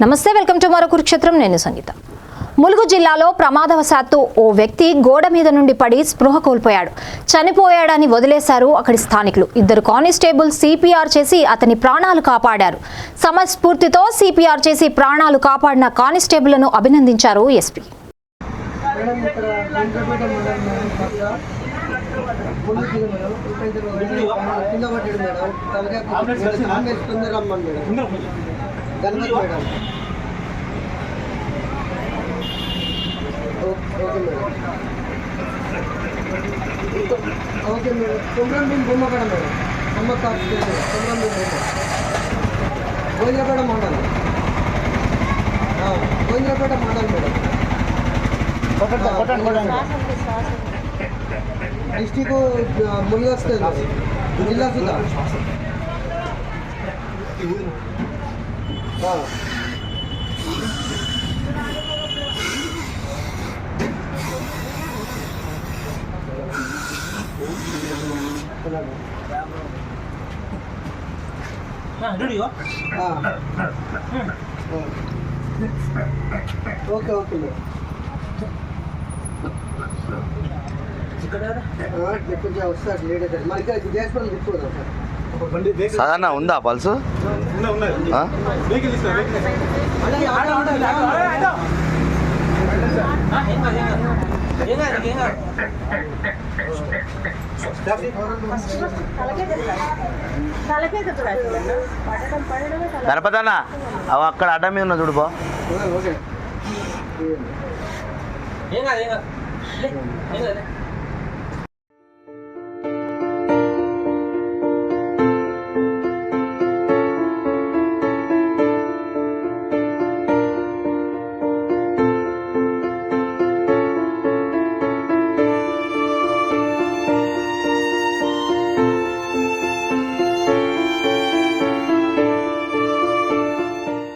నమస్తే, welcome to మరో కురుక్షేత్రం. నేను సంగీత. ములుగు జిల్లాలో ప్రమాదవశాత్తు ఓ వ్యక్తి గోడ మీద నుండి పడి స్పృహ కోల్పోయాడు. చనిపోయాడని వదిలేశారు అక్కడి స్థానికులు. ఇద్దరు కానిస్టేబుల్ సిపిఆర్ చేసి అతని ప్రాణాలు కాపాడారు. సమస్ఫూర్తితో సిపిఆర్ చేసి ప్రాణాలు కాపాడిన కానిస్టేబుల్ను అభినందించారు SP. Okay madam. Kumram Bheem బొమ్మకడ మేడం. అమ్మ కాపు కుమ్రం భీమ్ బొమ్మ గోవిందపేట మండలం. గోవిందపేట మండలం మేడం. డిస్టిక్ ములుగు వస్తుంది, జిల్లా సుధా. Okay okay madam. కొంచెం వస్తారు లేట్ అవుతుంది. మరి ఇక్కడ గ్యాస్ తిప్పుకోదాం సార్. సాధారణ ఉందా పల్సు? గణపతి అన్న అవి అక్కడ అడ్డ మీద ఉన్నా చూడు బా. ఓకే.